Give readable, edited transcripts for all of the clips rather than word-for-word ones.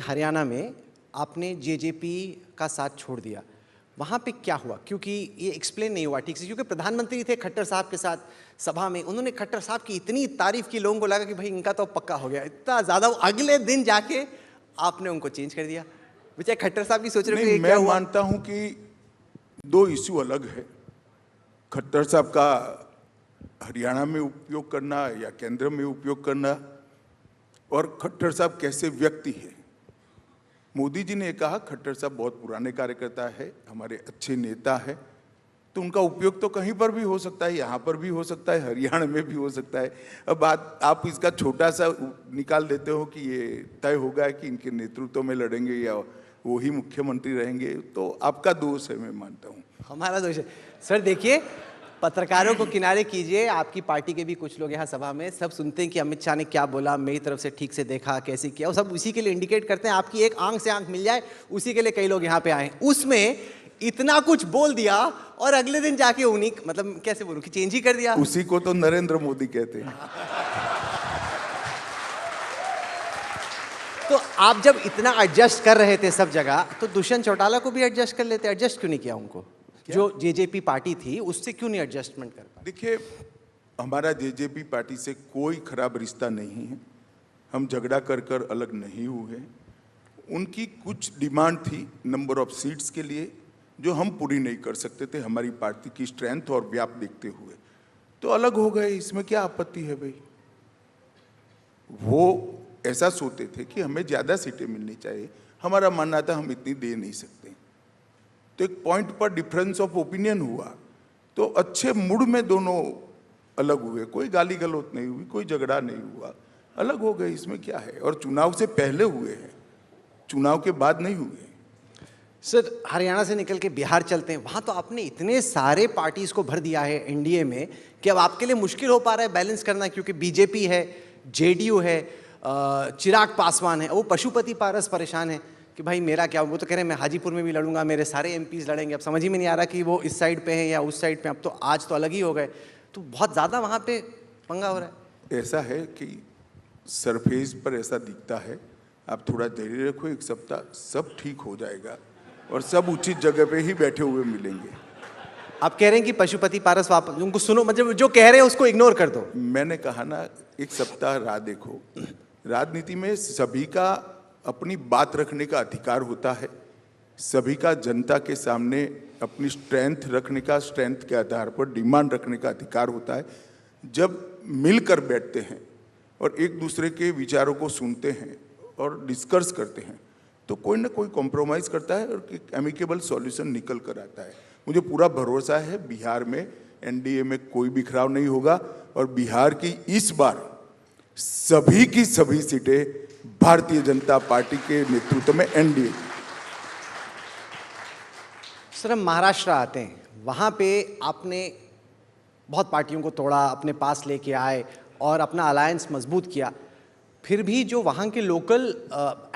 हरियाणा में आपने जेजेपी का साथ छोड़ दिया, वहाँ पे क्या हुआ? क्योंकि ये एक्सप्लेन नहीं हुआ ठीक से, क्योंकि प्रधानमंत्री थे खट्टर साहब के साथ सभा में, उन्होंने खट्टर साहब की इतनी तारीफ की, लोगों को लगा कि भाई इनका तो पक्का हो गया, इतना ज़्यादा, अगले दिन जाके आपने उनको चेंज कर दिया। बेचारे खट्टर साहब भी सोच रहे थे मैं मानता हूं कि दो इश्यू अलग है। खट्टर साहब का हरियाणा में उपयोग करना या केंद्र में उपयोग करना, और खट्टर साहब कैसे व्यक्ति है। मोदी जी ने कहा खट्टर साहब बहुत पुराने कार्यकर्ता है, हमारे अच्छे नेता है, तो उनका उपयोग तो कहीं पर भी हो सकता है, यहाँ पर भी हो सकता है, हरियाणा में भी हो सकता है। अब बात आप इसका छोटा सा निकाल देते हो कि ये तय होगा कि इनके नेतृत्व में लड़ेंगे या वो ही मुख्यमंत्री रहेंगे, तो आपका दोष है, मैं मानता हूँ। हमारा दोष है सर। देखिए, पत्रकारों को किनारे कीजिए, आपकी पार्टी के भी कुछ लोग यहाँ सभा में सब सुनते हैं कि अमित शाह ने क्या बोला, मेरी तरफ से ठीक से देखा, कैसे किया, वो सब उसी के लिए इंडिकेट करते हैं। आपकी एक आंख से आंख मिल जाए, उसी के लिए कई लोग यहाँ पे आए। उसमें इतना कुछ बोल दिया और अगले दिन जाके उन्हीं, मतलब कैसे बोलूं कि चेंज ही कर दिया। उसी को तो नरेंद्र मोदी कहते हैं। तो आप जब इतना एडजस्ट कर रहे थे सब जगह, तो दुष्यंत चौटाला को भी एडजस्ट कर लेते। एडजस्ट क्यों नहीं किया उनको? जो जेजेपी पार्टी थी उससे क्यों नहीं एडजस्टमेंट कर पाए? देखिए, हमारा जेजेपी पार्टी से कोई खराब रिश्ता नहीं है, हम झगड़ा कर कर अलग नहीं हुए। उनकी कुछ डिमांड थी नंबर ऑफ सीट्स के लिए, जो हम पूरी नहीं कर सकते थे हमारी पार्टी की स्ट्रेंथ और व्याप देखते हुए, तो अलग हो गए। इसमें क्या आपत्ति है भाई? वो ऐसा सोचते थे कि हमें ज़्यादा सीटें मिलनी चाहिए, हमारा मानना था हम इतनी दे नहीं सकते। तो एक पॉइंट पर डिफरेंस ऑफ ओपिनियन हुआ, तो अच्छे मूड में दोनों अलग हुए, कोई गाली गलौज नहीं हुई, कोई झगड़ा नहीं हुआ, अलग हो गए। इसमें क्या है? और चुनाव से पहले हुए हैं, चुनाव के बाद नहीं हुए। सर, हरियाणा से निकल के बिहार चलते हैं। वहाँ तो आपने इतने सारे पार्टीज को भर दिया है एनडीए में कि अब आपके लिए मुश्किल हो पा रहा है बैलेंस करना, क्योंकि बीजेपी है, जेडीयू है, चिराग पासवान है, वो पशुपति पारस परेशान है कि भाई मेरा क्या। वो तो कह रहे हैं मैं हाजीपुर में भी लड़ूंगा, मेरे सारे एमपीज लड़ेंगे। अब समझ ही में नहीं आ रहा कि वो इस साइड पे है या उस साइड पे। अब तो आज तो अलग ही हो गए, तो बहुत ज़्यादा वहाँ पे पंगा हो रहा है। ऐसा है कि सरफेस पर ऐसा दिखता है, आप थोड़ा धैर्य रखो, एक सप्ताह सब ठीक हो जाएगा और सब उचित जगह पे ही बैठे हुए मिलेंगे। आप कह रहे हैं कि पशुपति पारस वापस, उनको सुनो, मतलब जो कह रहे हैं उसको इग्नोर कर दो। मैंने कहा ना, एक सप्ताह राह देखो। राजनीति में सभी का अपनी बात रखने का अधिकार होता है, सभी का जनता के सामने अपनी स्ट्रेंथ रखने का, स्ट्रेंथ के आधार पर डिमांड रखने का अधिकार होता है। जब मिलकर बैठते हैं और एक दूसरे के विचारों को सुनते हैं और डिस्कस करते हैं, तो कोई ना कोई कॉम्प्रोमाइज़ करता है और एक एमिकेबल सॉल्यूशन निकल कर आता है। मुझे पूरा भरोसा है बिहार में एनडीए में कोई बिखराव नहीं होगा, और बिहार की इस बार सभी की सभी सीटें भारतीय जनता पार्टी के नेतृत्व में एनडीए। सर, हम महाराष्ट्र आते हैं, वहाँ पे आपने बहुत पार्टियों को तोड़ा, अपने पास लेके आए और अपना अलायंस मजबूत किया। फिर भी जो वहाँ के लोकल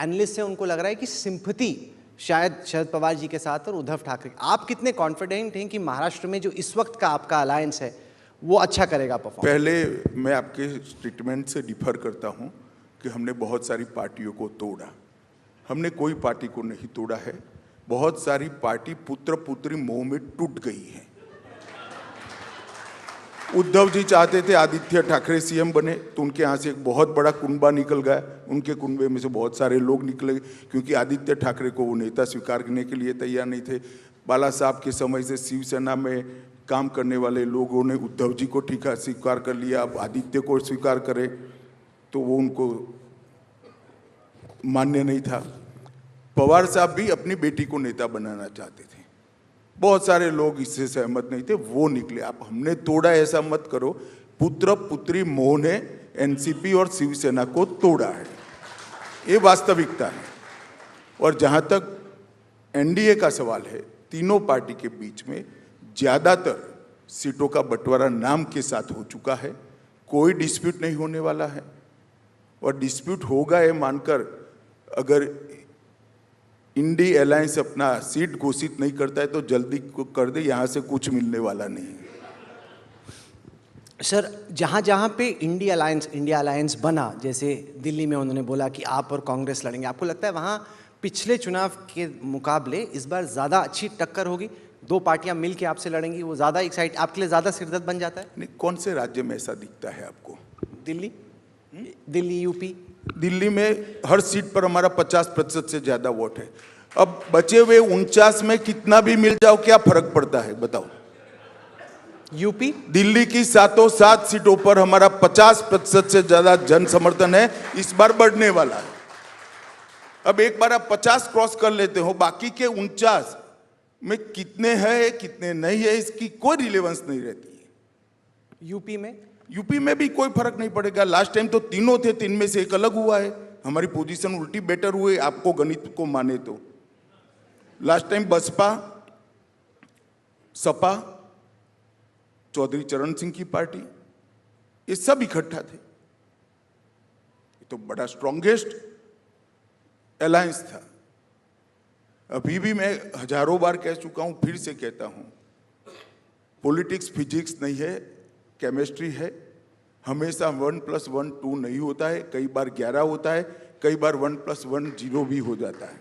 एनालिस्ट हैं उनको लग रहा है कि सिंपैथी शायद शरद पवार जी के साथ और उद्धव ठाकरे। आप कितने कॉन्फिडेंट हैं कि महाराष्ट्र में जो इस वक्त का आपका अलायंस है वो अच्छा करेगा परफॉर्म? पहले मैं आपके स्टेटमेंट से डिफर करता हूं कि हमने बहुत सारी पार्टियों को तोड़ा। हमने कोई पार्टी को नहीं तोड़ा है। बहुत सारी पार्टी पुत्र पुत्री मोह में टूट गई है। उद्धव जी चाहते थे आदित्य ठाकरे सीएम बने, तो उनके यहाँ से एक बहुत बड़ा कुनबा निकल गया। उनके कुनबे में से बहुत सारे लोग निकले, क्योंकि आदित्य ठाकरे को वो नेता स्वीकार करने के लिए तैयार नहीं थे। बाला साहब के समय से शिवसेना में काम करने वाले लोगों ने उद्धव जी को ठीक स्वीकार कर लिया, अब आदित्य को स्वीकार करें तो वो उनको मान्य नहीं था। पवार साहब भी अपनी बेटी को नेता बनाना चाहते थे, बहुत सारे लोग इससे सहमत नहीं थे, वो निकले। आप हमने तोड़ा ऐसा मत करो। पुत्र पुत्री मोह ने एनसीपी और शिवसेना को तोड़ा है, ये वास्तविकता है। और जहां तक एनडीए का सवाल है, तीनों पार्टी के बीच में ज़्यादातर सीटों का बंटवारा नाम के साथ हो चुका है, कोई डिस्प्यूट नहीं होने वाला है। और डिस्प्यूट होगा ये मानकर अगर इंडी अलायंस अपना सीट घोषित नहीं करता है तो जल्दी कर दे, यहाँ से कुछ मिलने वाला नहीं है। सर जहाँ जहाँ पे इंडिया अलायंस बना, जैसे दिल्ली में उन्होंने बोला कि आप और कांग्रेस लड़ेंगे, आपको लगता है वहाँ पिछले चुनाव के मुकाबले इस बार ज़्यादा अच्छी टक्कर होगी? दो पार्टियां मिल के आपसे लड़ेंगी, वो ज़्यादा एक्साइट, आपके लिए ज़्यादा सिरदर्द बन जाता है? नहीं, कौन से राज्य में ऐसा दिखता है आपको? दिल्ली यूपी। दिल्ली में हर सीट पर हमारा 50% से ज्यादा वोट है। अब बचे हुए 49 में कितना भी मिल जाओ, क्या फर्क पड़ता है बताओ? यूपी दिल्ली की 7 सीटों पर हमारा 50% से ज्यादा जन समर्थन है, इस बार बढ़ने वाला है। अब एक बार आप 50 क्रॉस कर लेते हो, बाकी के 49 में कितने हैं कितने नहीं है इसकी कोई रिलेवेंस नहीं रहती है। यूपी में भी कोई फर्क नहीं पड़ेगा। लास्ट टाइम तो तीनों थे, 3 में से एक अलग हुआ है। हमारी पोजीशन उल्टी बेटर हुई, आपको गणित को माने तो। लास्ट टाइम बसपा, सपा, चौधरी चरण सिंह की पार्टी, ये सब इकट्ठा थे। ये तो बड़ा स्ट्रॉन्गेस्ट अलायंस था। अभी भी मैं हजारों बार कह चुका हूं, फिर से कहता हूं, पॉलिटिक्स फिजिक्स नहीं है, केमिस्ट्री है। हमेशा 1+1 2 नहीं होता है, कई बार 11 होता है, कई बार 1+1 0 भी हो जाता है।